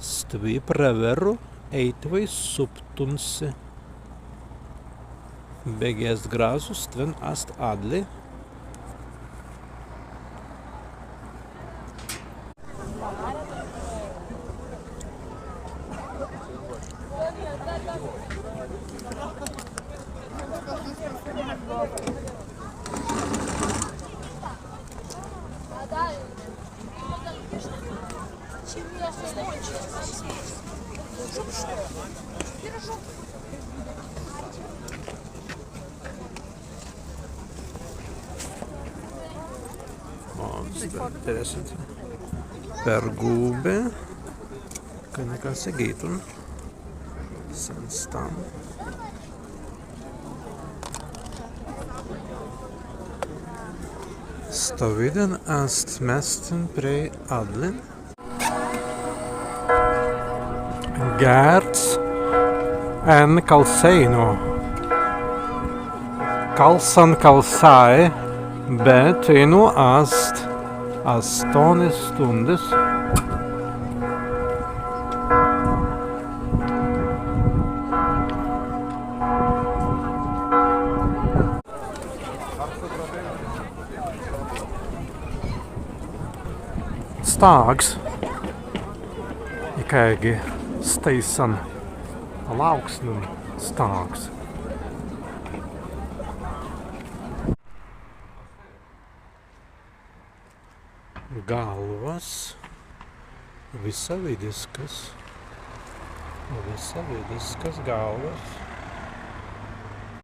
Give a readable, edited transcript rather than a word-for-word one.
Stvipraveru eitvai subtunsi. Bēgēst grāzu stven ast adli. Interessant. Per gube, kan jeg kan se gitun. Senstam. Staviden ast mesten pre adlen. Gērts en kalseino. Kalsan kalsai, bet inu ast 8 stundas. Stāgs. Ikēgi steisan lauksnum stāgs. Galvas visavidiskas galvas.